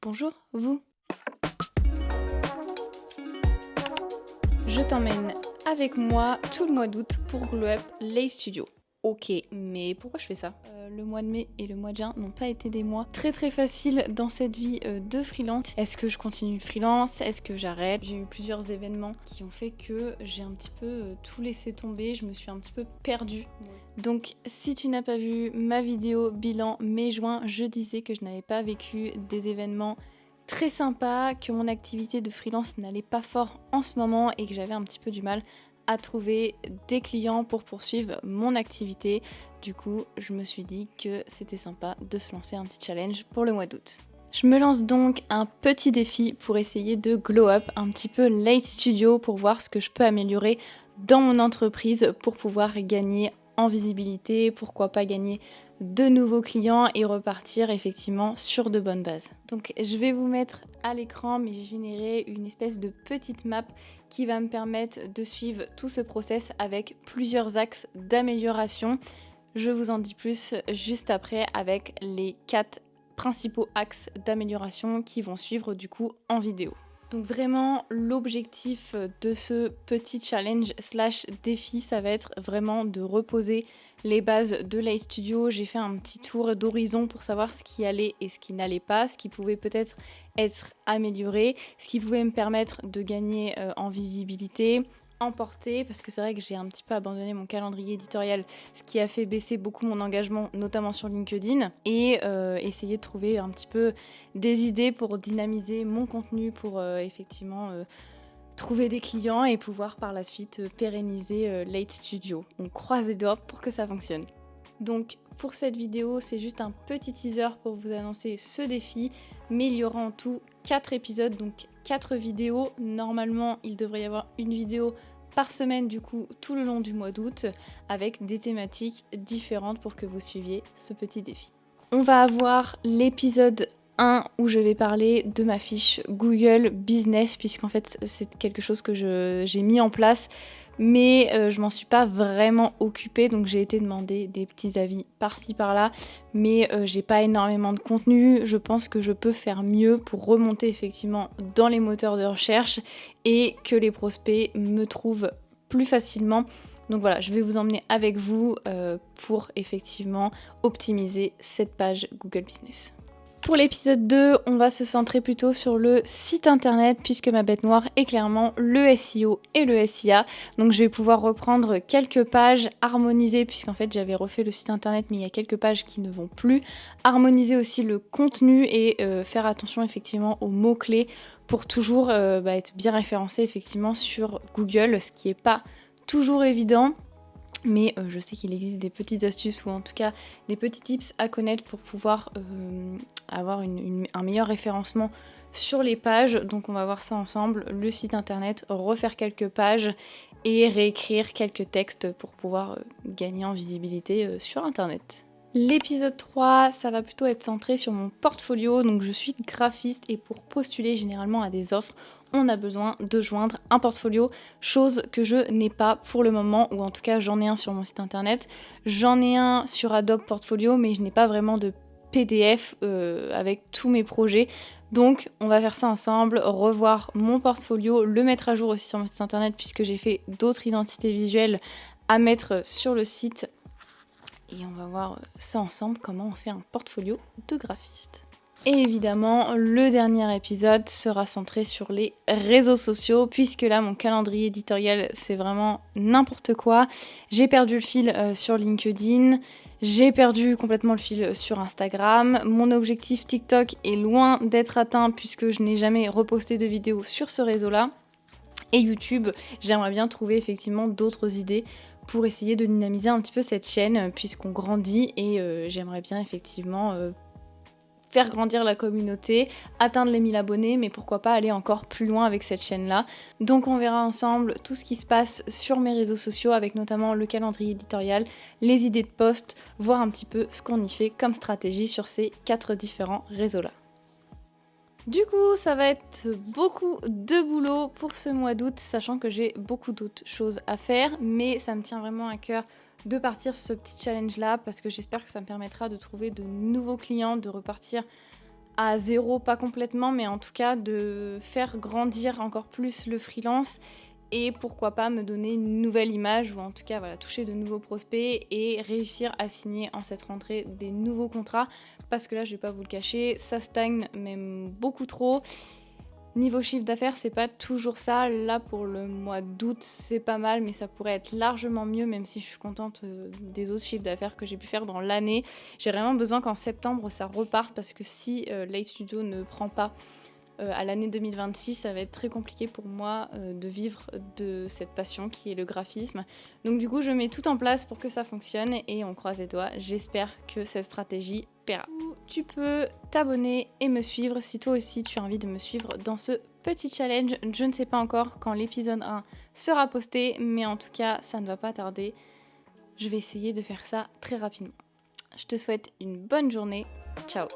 Bonjour, vous. Je t'emmène avec moi tout le mois d'août pour Glow Up Lace Studio. Ok, mais pourquoi je fais ça? Le mois de mai et le mois de juin n'ont pas été des mois très faciles dans cette vie de freelance. Est-ce que je continue le freelance? Est-ce que j'arrête? J'ai eu plusieurs événements qui ont fait que j'ai un petit peu tout laissé tomber. Je me suis un petit peu perdue. Donc si tu n'as pas vu ma vidéo bilan mai-juin, je disais que je n'avais pas vécu des événements très sympas, que mon activité de freelance n'allait pas fort en ce moment et que j'avais un petit peu du mal à trouver des clients pour poursuivre mon activité. Du coup, je me suis dit que c'était sympa de se lancer un petit challenge pour le mois d'août. Je me lance donc un petit défi pour essayer de glow up un petit peu Lace Studio pour voir ce que je peux améliorer dans mon entreprise pour pouvoir gagner en visibilité, pourquoi pas gagner de nouveaux clients et repartir effectivement sur de bonnes bases. Donc je vais vous mettre à l'écran, mais j'ai généré une espèce de petite map qui va me permettre de suivre tout ce process avec plusieurs axes d'amélioration. Je vous en dis plus juste après avec les 4 principaux axes d'amélioration qui vont suivre du coup en vidéo. Donc vraiment, l'objectif de ce petit challenge slash défi, ça va être vraiment de reposer les bases de Lace Studio. J'ai fait un petit tour d'horizon pour savoir ce qui allait et ce qui n'allait pas, ce qui pouvait peut-être être amélioré, ce qui pouvait me permettre de gagner en visibilité, emporter, parce que c'est vrai que j'ai un petit peu abandonné mon calendrier éditorial, ce qui a fait baisser beaucoup mon engagement, notamment sur LinkedIn, et essayer de trouver un petit peu des idées pour dynamiser mon contenu, pour effectivement trouver des clients et pouvoir par la suite pérenniser Lace Studio. On croise les doigts pour que ça fonctionne. Donc pour cette vidéo, c'est juste un petit teaser pour vous annoncer ce défi, mais il y aura en tout 4 épisodes, donc 4 vidéos. Normalement, il devrait y avoir une vidéo par semaine du coup tout le long du mois d'août avec des thématiques différentes pour que vous suiviez ce petit défi. On va avoir l'épisode 1 où je vais parler de ma fiche Google Business, puisqu'en fait c'est quelque chose que j'ai mis en place, mais je m'en suis pas vraiment occupée, donc j'ai été demander des petits avis par-ci par-là, mais j'ai pas énormément de contenu. Je pense que je peux faire mieux pour remonter effectivement dans les moteurs de recherche et que les prospects me trouvent plus facilement. Donc voilà, je vais vous emmener avec vous pour effectivement optimiser cette page Google Business. Pour l'épisode 2, on va se centrer plutôt sur le site internet puisque ma bête noire est clairement le SEO et le SIA. Donc je vais pouvoir reprendre quelques pages, harmoniser puisqu'en fait j'avais refait le site internet mais il y a quelques pages qui ne vont plus. Harmoniser aussi le contenu et faire attention effectivement aux mots-clés pour toujours être bien référencé effectivement sur Google, ce qui n'est pas toujours évident. Mais je sais qu'il existe des petites astuces ou en tout cas des petits tips à connaître pour pouvoir avoir un meilleur référencement sur les pages. Donc on va voir ça ensemble, le site internet, refaire quelques pages et réécrire quelques textes pour pouvoir gagner en visibilité sur internet. L'épisode 3, ça va plutôt être centré sur mon portfolio. Donc je suis graphiste et pour postuler généralement à des offres, on a besoin de joindre un portfolio, chose que je n'ai pas pour le moment, ou en tout cas j'en ai un sur mon site internet, j'en ai un sur Adobe Portfolio, mais je n'ai pas vraiment de PDF avec tous mes projets. Donc on va faire ça ensemble, revoir mon portfolio, le mettre à jour aussi sur mon site internet puisque j'ai fait d'autres identités visuelles à mettre sur le site. Et on va voir ça ensemble, comment on fait un portfolio de graphiste. Et évidemment, le dernier épisode sera centré sur les réseaux sociaux, puisque là, mon calendrier éditorial, c'est vraiment n'importe quoi. J'ai perdu le fil sur LinkedIn, j'ai perdu complètement le fil sur Instagram. Mon objectif TikTok est loin d'être atteint, puisque je n'ai jamais reposté de vidéo sur ce réseau-là. Et YouTube, j'aimerais bien trouver effectivement d'autres idées pour essayer de dynamiser un petit peu cette chaîne, puisqu'on grandit et j'aimerais bien effectivement faire grandir la communauté, atteindre les 1000 abonnés, mais pourquoi pas aller encore plus loin avec cette chaîne-là. Donc on verra ensemble tout ce qui se passe sur mes réseaux sociaux, avec notamment le calendrier éditorial, les idées de posts, voir un petit peu ce qu'on y fait comme stratégie sur ces 4 différents réseaux-là. Du coup, ça va être beaucoup de boulot pour ce mois d'août, sachant que j'ai beaucoup d'autres choses à faire, mais ça me tient vraiment à cœur de partir sur ce petit challenge là parce que j'espère que ça me permettra de trouver de nouveaux clients, de repartir à zéro, pas complètement, mais en tout cas de faire grandir encore plus le freelance et pourquoi pas me donner une nouvelle image ou en tout cas voilà, toucher de nouveaux prospects et réussir à signer en cette rentrée des nouveaux contrats parce que là je vais pas vous le cacher, ça stagne même beaucoup trop. Niveau chiffre d'affaires, c'est pas toujours ça. Là, pour le mois d'août, c'est pas mal, mais ça pourrait être largement mieux, même si je suis contente des autres chiffres d'affaires que j'ai pu faire dans l'année. J'ai vraiment besoin qu'en septembre, ça reparte, parce que si Light Studio ne prend pas à l'année 2026, ça va être très compliqué pour moi de vivre de cette passion qui est le graphisme. Donc du coup, je mets tout en place pour que ça fonctionne et on croise les doigts. J'espère que cette stratégie paiera. Tu peux t'abonner et me suivre si toi aussi tu as envie de me suivre dans ce petit challenge. Je ne sais pas encore quand l'épisode 1 sera posté, mais en tout cas, ça ne va pas tarder. Je vais essayer de faire ça très rapidement. Je te souhaite une bonne journée. Ciao!